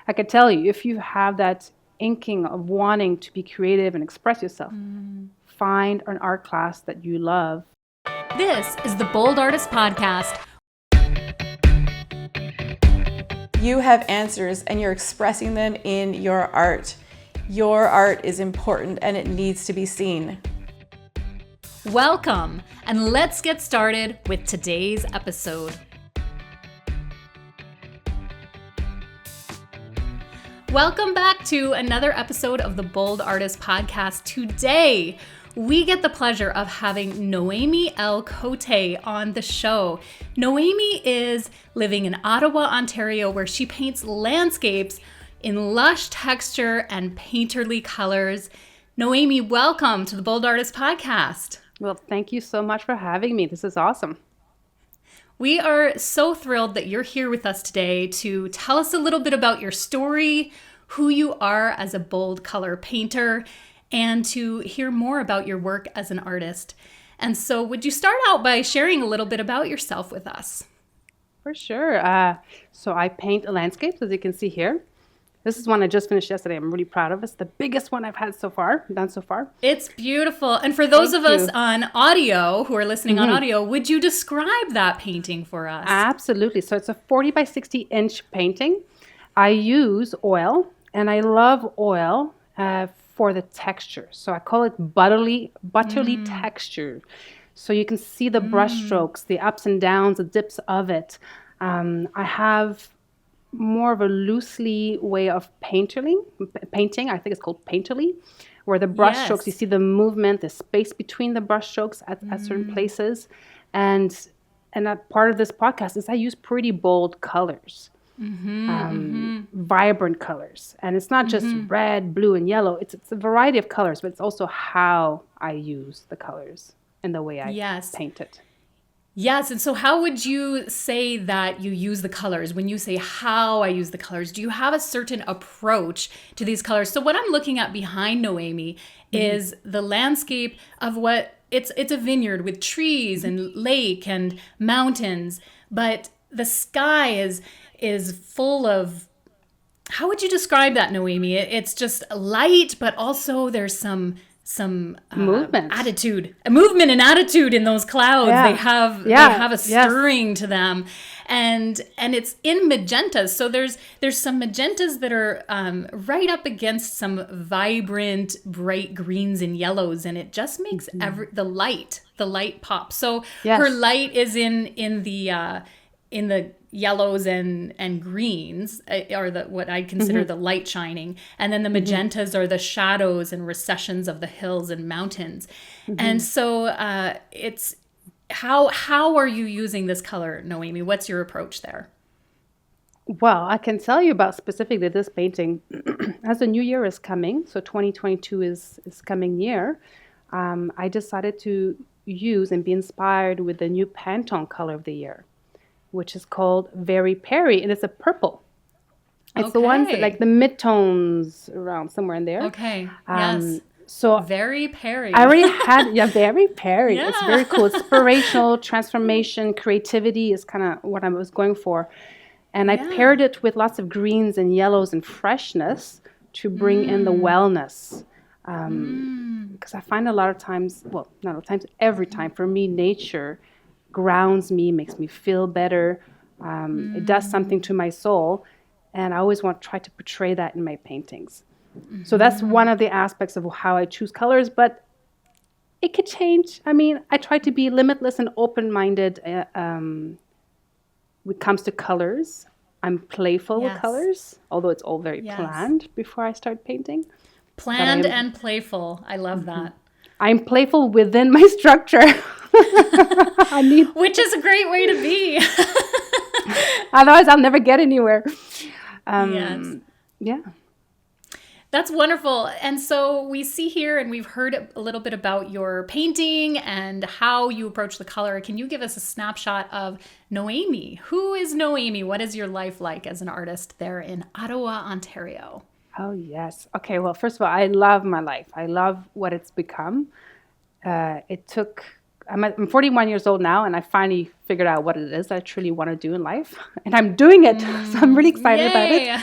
I could tell you, if you have that inking of wanting to be creative and express yourself, find an art class that you love. This is the Bold Artist Podcast. You have answers and you're expressing them in your art. Your art is important and it needs to be seen. Welcome, and let's get started with today's episode. Welcome back to another episode of the Bold Artist Podcast. Today, we get the pleasure of having Noemie L. Cote on the show. Noemi is living in Ottawa, Ontario, where she paints landscapes in lush texture and painterly colors. Noemi, welcome to the Bold Artist Podcast. Well, thank you so much for having me. This is awesome. We are so thrilled that you're here with us today to tell us a little bit about your story, who you are as a bold color painter, and to hear more about your work as an artist. And so would you start out by sharing a little bit about yourself with us? For sure. So I paint landscapes, as you can see here. This is one I just finished yesterday. I'm really proud of. It's the biggest one I've had done so far. It's beautiful. And for those of us on audio, who are listening on audio, would you describe that painting for us? Absolutely. So it's a 40 by 60 inch painting. I use oil, and I love oil for the texture. So I call it butterly texture. So you can see the brush strokes, the ups and downs, the dips of it. I have more of a loosely way of painting. I think it's called painterly, where the brush strokes, you see the movement, the space between the brush strokes at certain places. And that part of this podcast is I use pretty bold colors, vibrant colors. And it's not just red, blue, and yellow. It's a variety of colors, but it's also how I use the colors and the way I paint it. Yes. And so how would you say that you use the colors? When you say how I use the colors, do you have a certain approach to these colors? So what I'm looking at behind Noemi is the landscape of it's a vineyard with trees and lake and mountains, but the sky is full of, how would you describe that, Noemi? It's just light, but also there's some movement and attitude in those clouds. They have a stirring to them, and it's in magentas. So there's some magentas that are right up against some vibrant bright greens and yellows, and it just makes the light pop. So her light is in the yellows and greens are what I consider the light shining. And then the magentas are the shadows and recessions of the hills and mountains. And so it's how are you using this color, Noemi? What's your approach there? Well, I can tell you about specifically this painting. As the new year is coming, so 2022 is coming near, I decided to use and be inspired with the new Pantone color of the year, which is called Very Perry, and it's a purple. It's the ones that, like the mid-tones around somewhere in there. Okay, yes. So Very Perry. I already had, Very Perry. Yeah. It's very cool. Inspirational, transformation, creativity is kind of what I was going for. And I paired it with lots of greens and yellows and freshness to bring in the wellness. Because I find a lot of times, well, not all times, every time, for me, nature grounds me, makes me feel better. It does something to my soul, and I always want to try to portray that in my paintings. So that's one of the aspects of how I choose colors, but it could change. I mean, I try to be limitless and open-minded when it comes to colors. I'm playful with colors, although it's all very planned before I start painting. Planned and playful. I love that. I'm playful within my structure. Which is a great way to be. Otherwise, I'll never get anywhere. Yeah. That's wonderful. And so we see here, and we've heard a little bit about your painting and how you approach the color. Can you give us a snapshot of Noemi? Who is Noemi? What is your life like as an artist there in Ottawa, Ontario? Oh, yes. Okay, well, first of all, I love my life. I love what it's become. I'm 41 years old now, and I finally figured out what it is I truly want to do in life. And I'm doing it, so I'm really excited about it.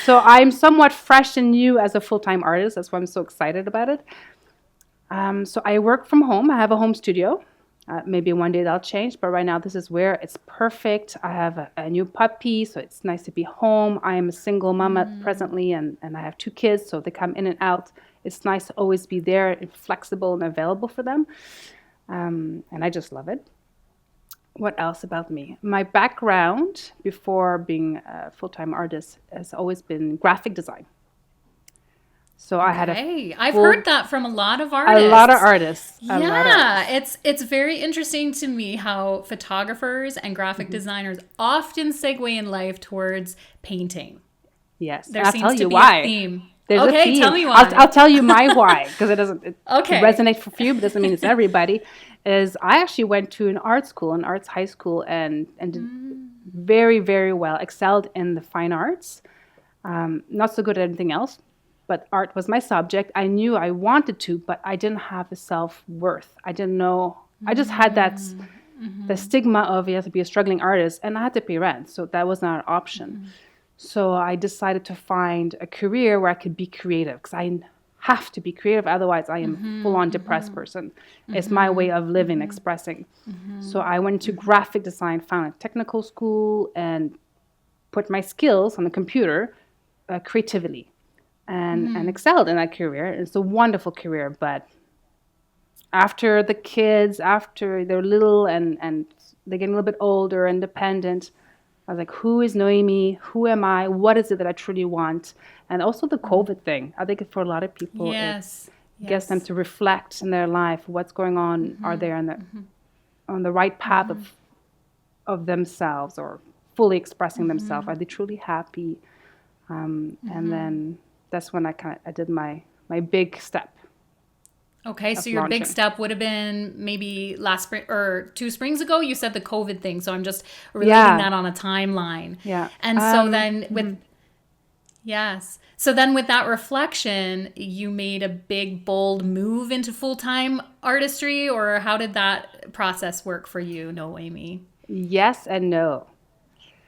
So I'm somewhat fresh and new as a full-time artist. That's why I'm so excited about it. So I work from home. I have a home studio. Maybe one day that'll change, but right now this is where it's perfect. I have a new puppy, so it's nice to be home. I am a single mom at presently, and I have 2 kids, so they come in and out. It's nice to always be there and flexible and available for them. And I just love it. What else about me? My background before being a full-time artist has always been graphic design. So I had I've heard that from a lot of artists. A lot of artists. It's very interesting to me how photographers and graphic designers often segue in life towards painting. Yes, There I'll seems tell to you be why. a theme. There's a Okay, theme. tell me why. I'll tell you my why, because it doesn't Okay. resonate for you, but doesn't mean it's everybody. Is I actually went to an art school, an arts high school, and did very, very well, excelled in the fine arts. Not so good at anything else, but art was my subject. I knew I wanted to, but I didn't have the self-worth. I didn't know. I just had that the stigma of you have to be a struggling artist, and I had to pay rent, so that was not an option. So I decided to find a career where I could be creative, because I have to be creative, otherwise I am a full-on depressed person. It's my way of living, expressing. So I went to graphic design, found a technical school, and put my skills on the computer, creatively, and excelled in that career. It's a wonderful career, but after the kids, after they're little and they're getting a little bit older, independent, I was like, who is Noemi? Who am I? What is it that I truly want? And also the COVID thing. I think for a lot of people, it gets them to reflect in their life. What's going on? Are they on the right path of themselves, or fully expressing themselves? Are they truly happy? And then that's when I did my big step. Okay, so your big step would have been maybe last spring or 2 springs ago. You said the COVID thing, so I'm just relating that on a timeline. Yeah. And so then with that reflection, you made a big, bold move into full-time artistry, or how did that process work for you, Noemi? Yes and no.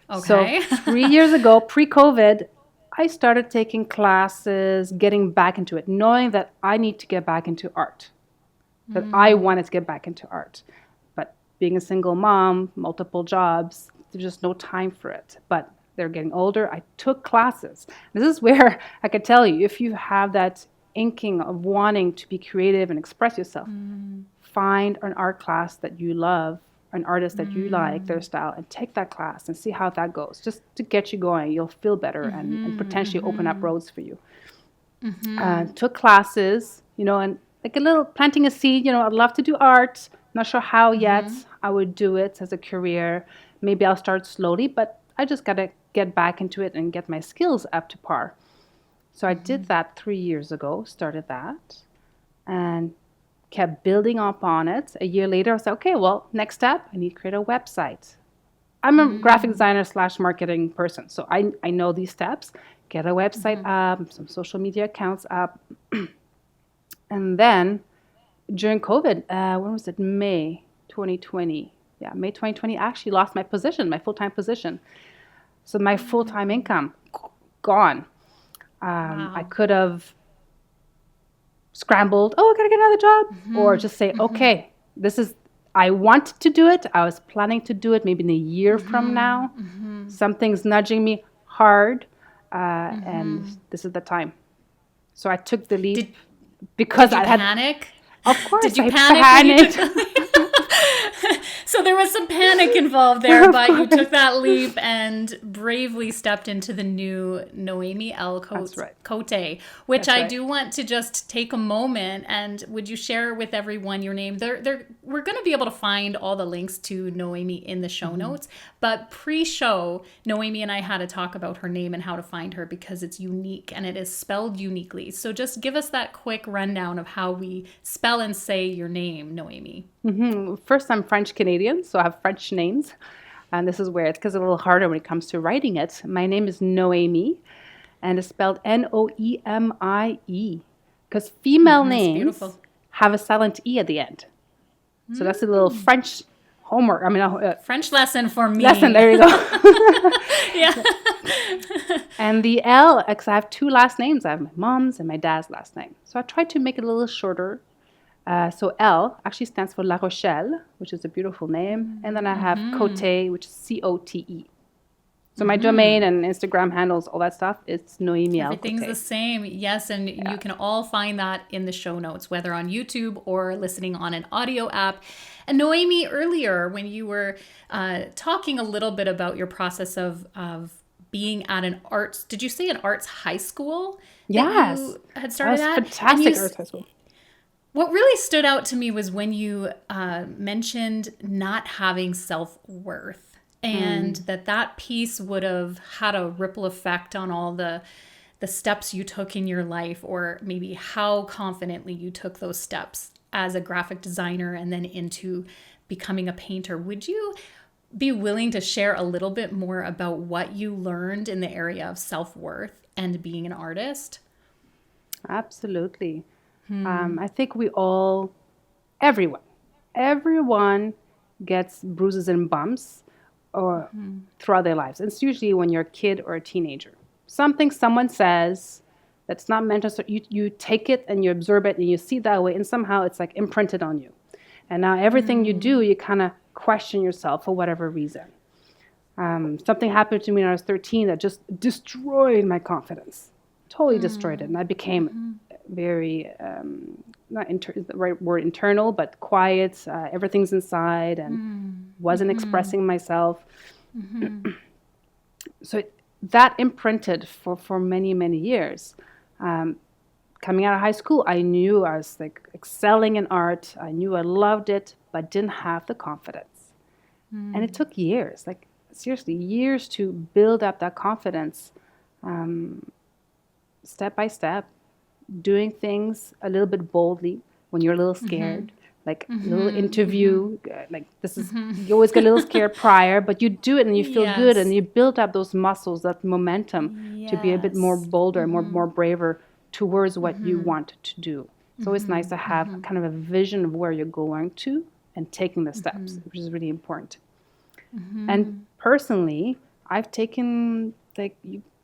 Okay. So 3 years ago, pre-COVID, I started taking classes, getting back into it, knowing that I need to get back into art, that I wanted to get back into art. But being a single mom, multiple jobs, there's just no time for it. But they're getting older. I took classes. This is where I could tell you, if you have that inking of wanting to be creative and express yourself, find an art class that you love, an artist that you like, their style, and take that class and see how that goes, just to get you going. You'll feel better and potentially open up roads for you. Took classes, and like a little planting a seed, I'd love to do art. Not sure how yet I would do it as a career. Maybe I'll start slowly, but I just got to get back into it and get my skills up to par. So I did that 3 years ago, started that, and kept building up on it. A year later, I was like, okay, well, next step, I need to create a website. I'm a graphic designer / marketing person, so I know these steps. Get a website up, some social media accounts up. And then during COVID, when was it? May 2020. Yeah, May 2020, I actually lost my position, my full-time position. So my full-time income, gone. I could have scrambled, I gotta get another job, or just say, okay, I want to do it. I was planning to do it maybe in a year from now. Something's nudging me hard, and this is the time. So I took the leap because did you I panic? Of course, Did you I panic? panicked. So there was some panic involved there, but you took that leap and bravely stepped into the new Noemie L. Cote, which I do want to just take a moment, and would you share with everyone your name? We're going to be able to find all the links to Noemi in the show notes, but pre-show, Noemi and I had to talk about her name and how to find her because it's unique and it is spelled uniquely. So just give us that quick rundown of how we spell and say your name, Noemi. First, I'm French-Canadian, so I have French names. And this is where it's a little harder when it comes to writing it. My name is Noemi, and it's spelled Noemie, because female names have a silent E at the end. So that's a little French homework. French lesson for me. Lesson, there you go. Yeah. And the L, because I have two last names. I have my mom's and my dad's last name. So I tried to make it a little shorter. So L actually stands for La Rochelle, which is a beautiful name. And then I have Cote, which is C-O-T-E. So my domain and Instagram handles, all that stuff, it's Noemie L. Everything's Cote. the same. Yes, and you can all find that in the show notes, whether on YouTube or listening on an audio app. And Noemi, earlier when you were talking a little bit about your process of being at an arts, did you say an arts high school? Yes. That you had started That at? was fantastic And arts high school. what really stood out to me was when you mentioned not having self-worth. And that piece would have had a ripple effect on all the steps you took in your life, or maybe how confidently you took those steps as a graphic designer and then into becoming a painter. Would you be willing to share a little bit more about what you learned in the area of self-worth and being an artist? Absolutely. I think everyone gets bruises and bumps or throughout their lives. It's usually when you're a kid or a teenager. Something someone says that's not meant to, so you take it and you absorb it and you see it that way, and somehow it's like imprinted on you. And now everything you do, you kind of question yourself for whatever reason. Something happened to me when I was 13 that just destroyed my confidence. Totally destroyed it. And I became very, the right word, internal, but quiet. Everything's inside and wasn't expressing myself. So that imprinted for many, many years. Coming out of high school, I knew I was like excelling in art. I knew I loved it, but didn't have the confidence. And it took years, like seriously, years to build up that confidence, step by step, doing things a little bit boldly when you're a little scared, like a little interview, like this is, you always get a little scared prior, but you do it and you feel good and you build up those muscles, that momentum to be a bit more bolder, more braver towards what you want to do. So it's nice to have kind of a vision of where you're going to and taking the steps, which is really important. And personally, I've taken like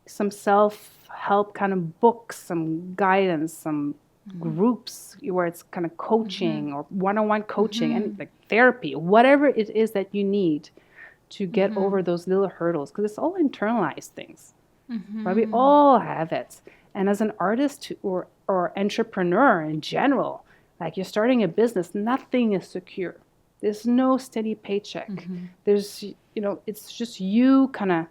some self-help kind of books, some guidance, some groups where it's kind of coaching or one-on-one coaching and like therapy, whatever it is that you need to get over those little hurdles, because it's all internalized things. Right? We all have it. And as an artist or entrepreneur in general, like you're starting a business, nothing is secure. There's no steady paycheck. There's, it's just you kind of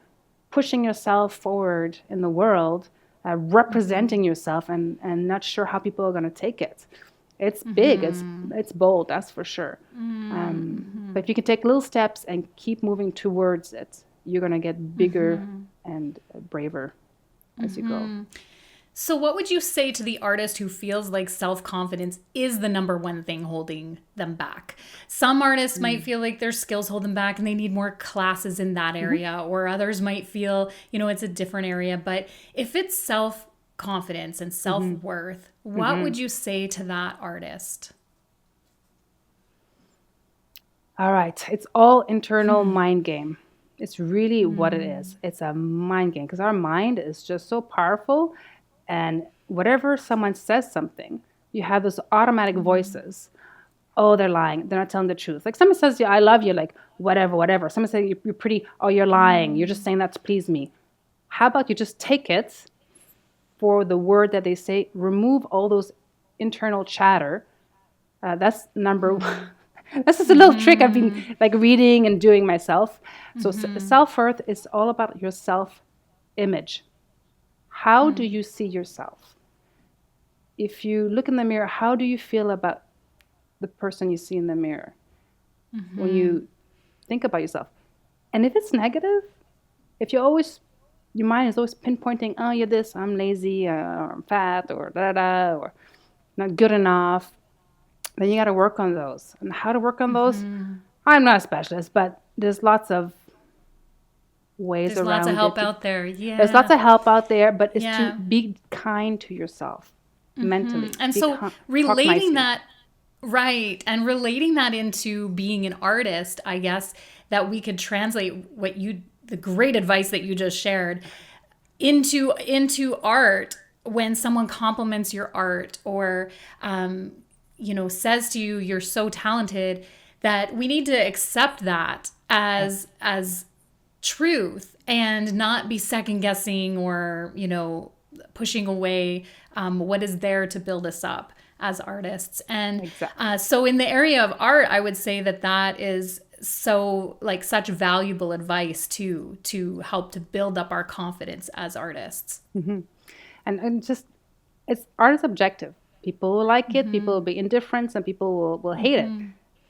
pushing yourself forward in the world, representing yourself, and not sure how people are going to take it. It's big, it's bold, that's for sure. But if you can take little steps and keep moving towards it, you're going to get bigger and braver as you go. So what would you say to the artist who feels like self-confidence is the number one thing holding them back? Some artists might feel like their skills hold them back and they need more classes in that area, or others might feel, it's a different area. But if it's self-confidence and self-worth, what would you say to that artist? All right. It's all internal mind game. It's really what it is. It's a mind game, because our mind is just so powerful. And whatever someone says something, you have those automatic voices. Oh, they're lying. They're not telling the truth. Like someone says, I love you, like whatever. Someone says you're pretty. Oh, you're lying. You're just saying that to please me. How about you just take it for the word that they say, remove all those internal chatter. That's number one. That's just a little trick I've been like reading and doing myself. So self-worth is all about your self-image. How do you see yourself? If you look in the mirror, how do you feel about the person you see in the mirror when you think about yourself? And if it's negative, if your mind is always pinpointing, oh, you're this, I'm lazy, or I'm fat, or da-da-da, or not good enough, then you got to work on those. And how to work on those? I'm not a specialist, but there's lots of ways There's around lots of help it. out there. Yeah. There's lots of help out there, but it's to be kind to yourself mentally. And so relating that, right, and relating that into being an artist, I guess that we could translate the great advice that you just shared into art. When someone compliments your art or says to you, you're so talented, that we need to accept that as truth and not be second guessing or pushing away what is there to build us up as artists. And Exactly. So in the area of art, I would say that is so like such valuable advice to help to build up our confidence as artists. And just, art is objective. People will like it, people will be indifferent, and people will hate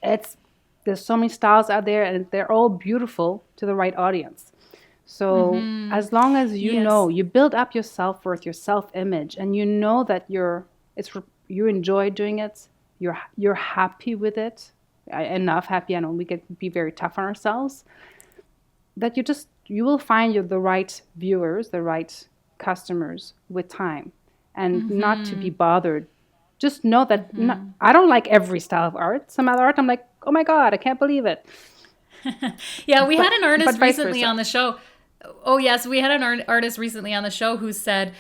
it. There's so many styles out there, and they're all beautiful to the right audience. So as long as you know, you build up your self-worth, your self-image, and you know that you enjoy doing it, you're happy with it, enough happy. I know we can be very tough on ourselves. That you will find the right viewers, the right customers with time, and not to be bothered. Just know that I don't like every style of art. Some other art, I'm like, oh my God, I can't believe it. Yeah, we had an artist but vice recently versa. on the show. Oh, yes, we had an artist recently on the show who said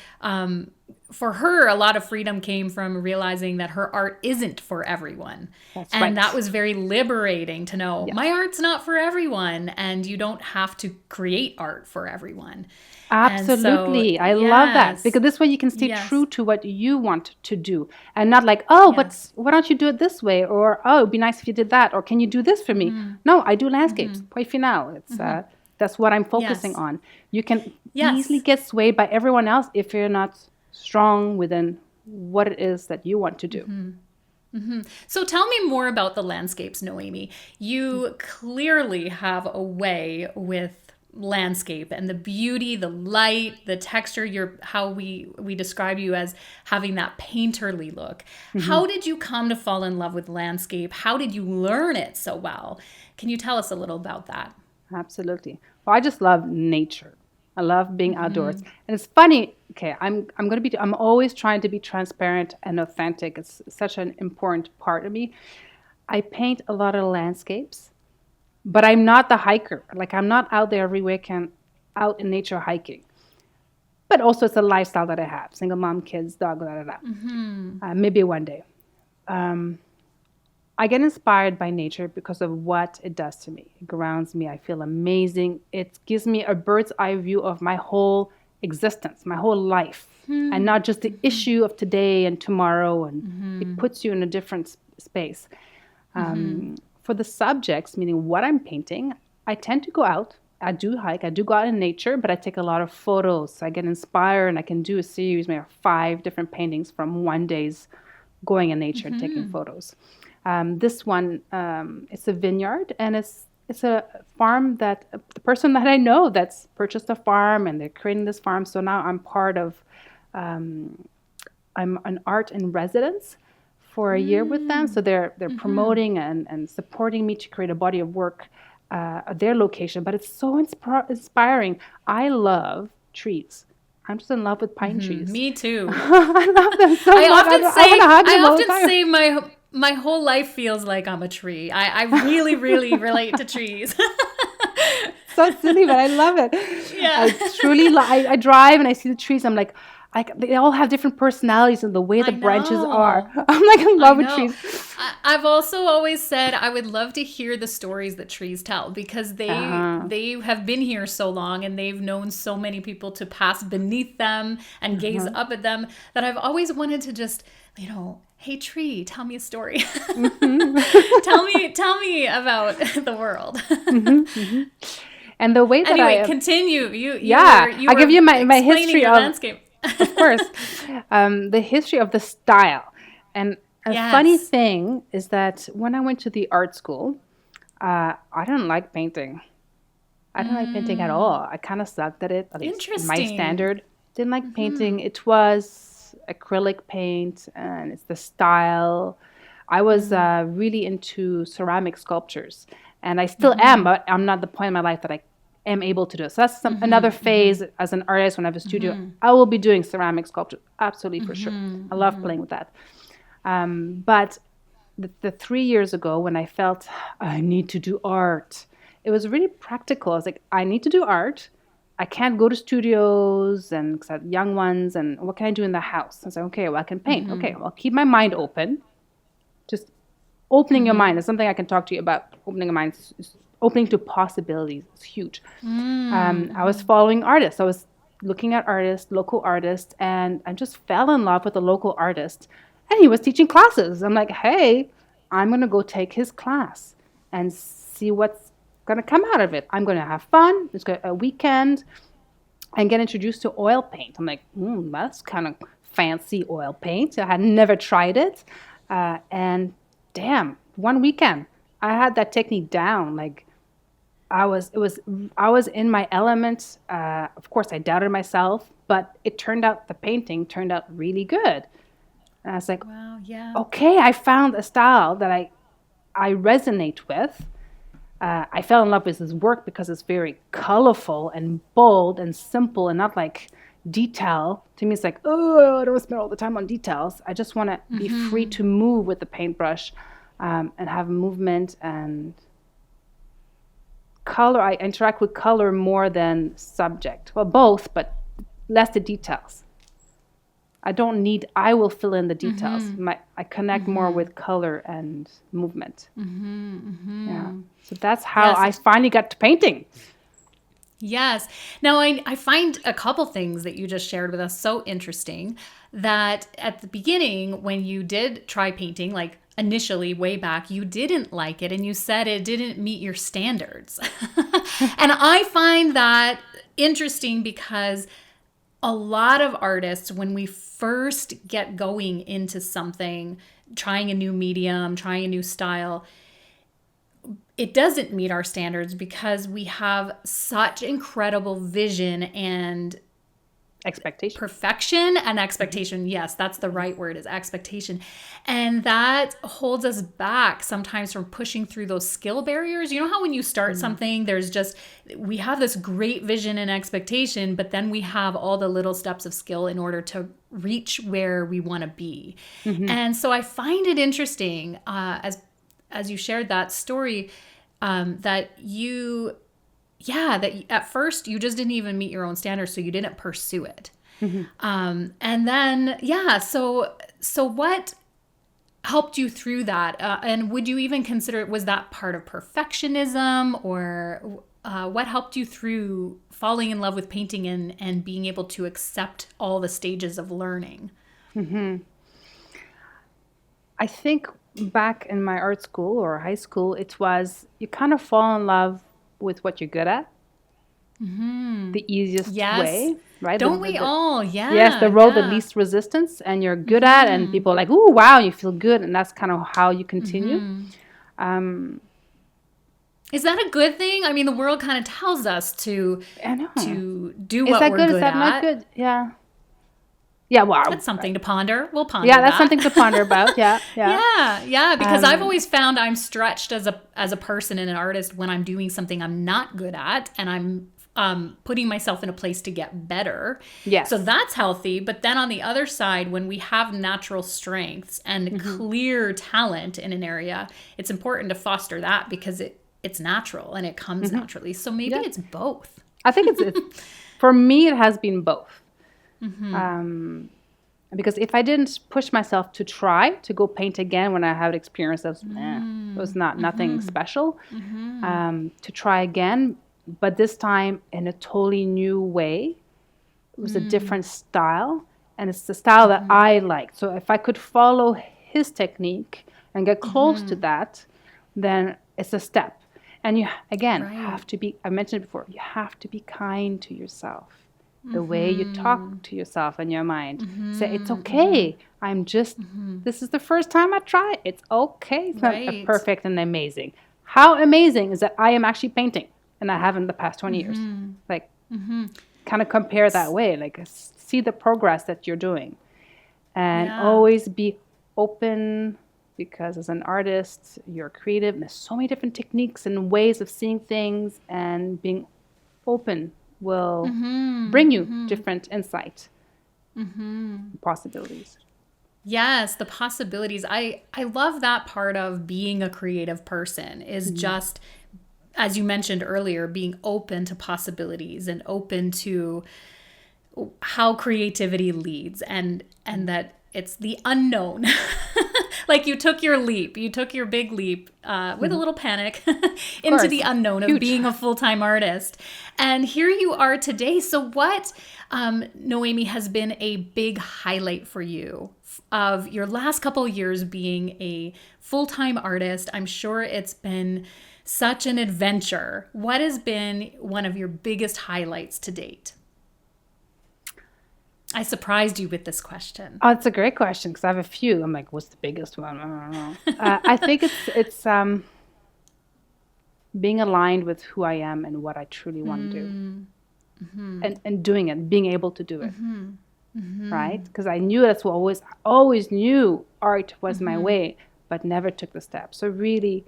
for her, a lot of freedom came from realizing that her art isn't for everyone. That's and right. that was very liberating to know my art's not for everyone, and you don't have to create art for everyone. Absolutely. So, I love that, yes. because this way you can stay Yes. true to what you want to do, and not like, oh, but why don't you do it this way? Or, oh, it'd be nice if you did that. Or can you do this for me? No, I do landscapes. Point final. It's that's what I'm focusing on. You can easily get swayed by everyone else if you're not strong within what it is that you want to do. So tell me more about the landscapes, Noemi. You clearly have a way with landscape and the beauty, the light, the texture, how we describe you as having that painterly look. How did you come to fall in love with landscape? How did you learn it so well? Can you tell us a little about that? Absolutely. Well, I just love nature. I love being outdoors. And it's funny, okay, I'm always trying to be transparent and authentic. It's such an important part of me. I paint a lot of landscapes, but I'm not the hiker. Like, I'm not out there every weekend out in nature hiking. But also it's a lifestyle that I have. Single mom, kids, dog, maybe one day. I get inspired by nature because of what it does to me. It grounds me. I feel amazing. It gives me a bird's eye view of my whole existence, my whole life, and not just the issue of today and tomorrow. And it puts you in a different space. For the subjects, meaning what I'm painting, I tend to go out. I do hike. I do go out in nature, but I take a lot of photos. So I get inspired, and I can do a series, maybe 5 different paintings from one day's going in nature and taking photos. This one, it's a vineyard, and it's a farm that the person that I know that's purchased a farm, and they're creating this farm. So now I'm part of, I'm an art in residence for a year with them. So they're promoting and supporting me to create a body of work at their location. But it's so inspiring. I love trees. I'm just in love with pine trees. Me too. I love them so I much. often all the time. say my whole life feels like I'm a tree. I really, really relate to trees. So silly, but I love it. Yeah. I truly I drive and I see the trees. I'm like, they all have different personalities and the way the branches are. I'm like in love with trees. I've also always said I would love to hear the stories that trees tell, because they have been here so long, and they've known so many people to pass beneath them and gaze up at them, that I've always wanted to just, hey tree, tell me a story. tell me about the world. And the way that anyway, continue. I'll give you my history your of landscape. Of course, the history of the style. And a funny thing is that when I went to the art school, I didn't like painting. I didn't like painting at all. I kind of sucked at it, at least in my standard. Didn't like painting. It was acrylic paint, and it's the style. I was really into ceramic sculptures, and I still am, but I'm not at the point in my life that I am able to do it. So that's another phase as an artist. When I have a studio, I will be doing ceramic sculpture, absolutely, for sure. I love playing with that. But the 3 years ago, when I felt I need to do art, it was really practical. I was like, I need to do art. I can't go to studios and 'cause I have young ones. And what can I do in the house? I was like, okay, well, I can paint. Okay, well, keep my mind open. Just opening your mind is something I can talk to you about. Opening your mind, opening to possibilities is huge. I was following artists. I was looking at artists, local artists, and I just fell in love with a local artist. And he was teaching classes. I'm like, hey, I'm going to go take his class and see what's going to come out of it. I'm going to have fun. It's a weekend and get introduced to oil paint. I'm like, that's kind of fancy oil paint. I had never tried it. And damn, one weekend, I had that technique down. Like, I was in my element. Of course, I doubted myself, but the painting turned out really good. And I was like, wow, yeah. Okay, I found a style that I resonate with. I fell in love with his work because it's very colorful and bold and simple and not like detail. To me, it's like, oh, I don't want to spend all the time on details. I just want to be free to move with the paintbrush and have movement and color. I interact with color more than subject. Well, both, but less the details. I will fill in the details. I connect more with color and movement. Yeah. So that's how I finally got to painting. Yes. Now, I find a couple things that you just shared with us so interesting, that at the beginning, when you did try painting, like initially way back, you didn't like it and you said it didn't meet your standards. And I find that interesting because a lot of artists, when we first get going into something, trying a new medium, trying a new style, it doesn't meet our standards because we have such incredible vision and expectation, perfection and expectation. Yes, that's the right word, is expectation. And that holds us back sometimes from pushing through those skill barriers. You know how when you start something, we have this great vision and expectation, but then we have all the little steps of skill in order to reach where we want to be. And so I find it interesting, as you shared that story, that at first you just didn't even meet your own standards, so you didn't pursue it. And then, so what helped you through that? And would you even consider, was that part of perfectionism, or what helped you through falling in love with painting and being able to accept all the stages of learning? I think back in my art school or high school, it was, you kind of fall in love with what you're good at. The easiest way, right? Don't we all? Yeah. Yes, the road of least resistance, and you're good at, and people are like, "Ooh, wow, you feel good," and that's kind of how you continue. Is that a good thing? I mean, the world kind of tells us to do Is what that we're good? good Is that at. not good? Yeah. Yeah, wow. That's something to ponder. We'll ponder. Yeah, that's that. something to ponder about. Yeah. Yeah. Because I've always found I'm stretched as a person and an artist when I'm doing something I'm not good at, and I'm putting myself in a place to get better. Yes. So that's healthy. But then on the other side, when we have natural strengths and clear talent in an area, it's important to foster that because it's natural and it comes naturally. So maybe it's both. I think it's for me, it has been both. Because if I didn't push myself to try to go paint again when I had experience of it was nothing special, to try again, but this time in a totally new way. It was a different style, and it's the style that I liked. So if I could follow his technique and get close to that, then it's a step. And you again have to be, I mentioned it before, you have to be kind to yourself. The way you talk to yourself in your mind. Say, it's okay. I'm just, this is the first time I try it. It's okay. It's not perfect and amazing. How amazing is that I am actually painting and I haven't the past 20 years. Like, kind of compare that way. Like, see the progress that you're doing. And always be open, because as an artist, you're creative. And there's so many different techniques and ways of seeing things, and being open will bring you different insight, possibilities. Yes, the possibilities. I love that part of being a creative person is just as you mentioned earlier, being open to possibilities and open to how creativity leads, and that it's the unknown. Like you took your leap, you took your big leap with a little panic into the unknown of being a full-time artist. And here you are today. So what, Noemi, has been a big highlight for you of your last couple of years being a full-time artist? I'm sure it's been such an adventure. What has been one of your biggest highlights to date? I surprised you with this question. Oh, it's a great question because I have a few. I'm like, what's the biggest one? I don't know. I think it's being aligned with who I am and what I truly want to do, and doing it, being able to do it, right? Because I knew I always knew art was my way, but never took the step. So really,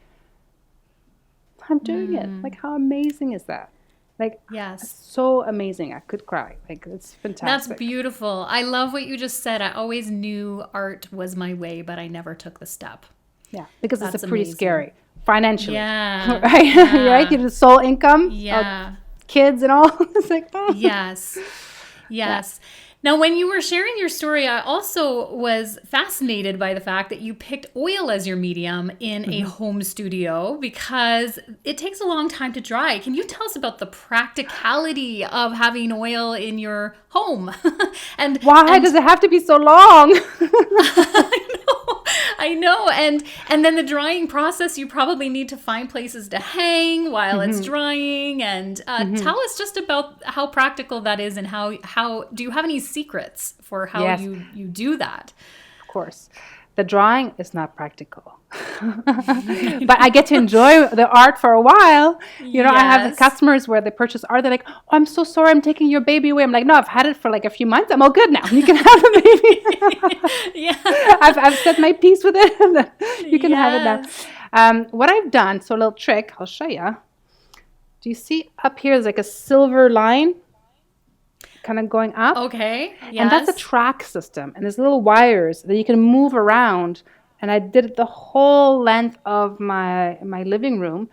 I'm doing it. Like, how amazing is that? Like, yes, so amazing. I could cry. Like, it's fantastic. That's beautiful. I love what you just said. I always knew art was my way, but I never took the step. Yeah, because That's it's pretty amazing. Scary financially. Yeah. Right? Yeah. Right? You have the sole income. Yeah. Kids and all. It's like, oh. Yes. Yes. Yeah. Now, when you were sharing your story, I also was fascinated by the fact that you picked oil as your medium in a home studio because it takes a long time to dry. Can you tell us about the practicality of having oil in your home? And why does it have to be so long? I know. And then the drying process, you probably need to find places to hang while it's drying. And tell us just about how practical that is, and how do you have any secrets for how you do that? Of course. The drawing is not practical. But I get to enjoy the art for a while. You know, I have customers where they purchase art. They're like, oh, I'm so sorry, I'm taking your baby away. I'm like, no, I've had it for like a few months. I'm all good now. You can have the baby. Yeah. I've said my piece with it. You can have it now. What I've done, so a little trick, I'll show you. Do you see up here, there's like a silver line kind of going up? Okay. Yes. And that's a track system. And there's little wires that you can move around. And I did it the whole length of my living room.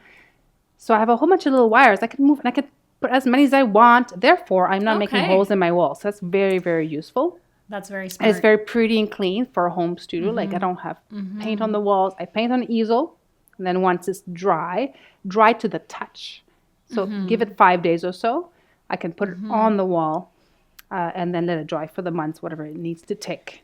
So I have a whole bunch of little wires. I can move and I can put as many as I want. Therefore, I'm not making holes in my wall. So that's very, very useful. That's very smart. And it's very pretty and clean for a home studio. Like, I don't have paint on the walls. I paint on an easel. And then once it's dry to the touch. So give it 5 days or so. I can put it on the wall and then let it dry for the months, whatever it needs to take.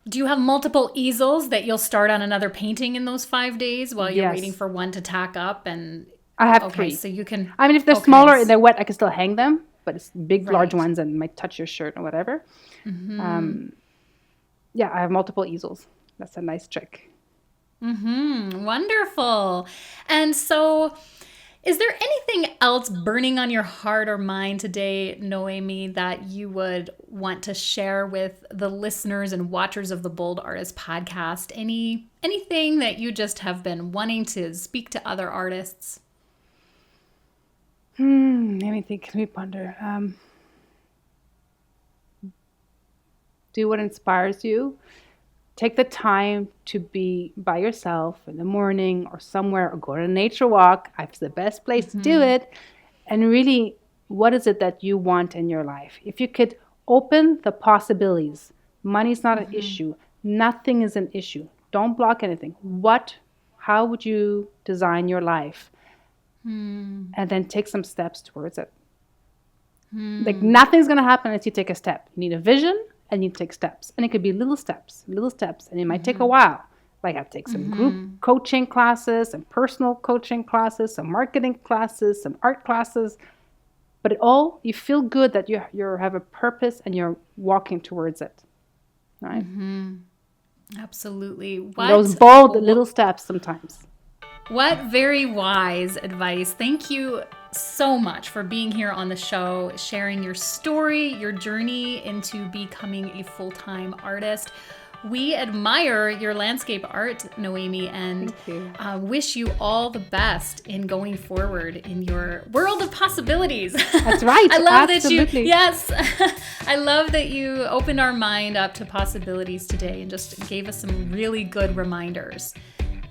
Do you have multiple easels that you'll start on another painting in those 5 days while you're waiting for one to tack up? And I have 3. So you can. I mean, if they're smaller and they're wet, I can still hang them. But it's big, large ones and might touch your shirt or whatever. I have multiple easels. That's a nice trick. Wonderful. And so, is there anything else burning on your heart or mind today, Noemi, that you would want to share with the listeners and watchers of the Bold Artist podcast? Anything that you just have been wanting to speak to other artists? Let me think. Let me ponder. Do what inspires you. Take the time to be by yourself in the morning or somewhere, or go on a nature walk. It's the best place to do it. And really, what is it that you want in your life? If you could open the possibilities, money's not an issue. Nothing is an issue. Don't block anything. How would you design your life? And then take some steps towards it. Like, nothing's going to happen unless you take a step. You need a vision. And you take steps. And it could be little steps. And it might take a while. Like, I take some group coaching classes, some personal coaching classes, some marketing classes, some art classes. But you feel good that you have a purpose and you're walking towards it. Right? Absolutely. Those bold little steps sometimes. What very wise advice. Thank you so much for being here on the show, sharing your story, your journey into becoming a full-time artist. We admire your landscape art, Noemi, and wish you all the best in going forward in your world of possibilities. That's right. I love Absolutely. I love that you opened our mind up to possibilities today and just gave us some really good reminders.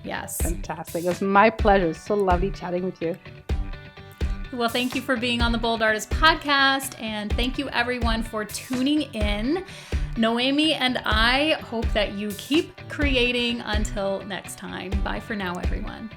Yes. Fantastic. It was my pleasure. So lovely chatting with you. Well, thank you for being on the Bold Artist podcast, and thank you everyone for tuning in. Noemi and I hope that you keep creating until next time. Bye for now, everyone.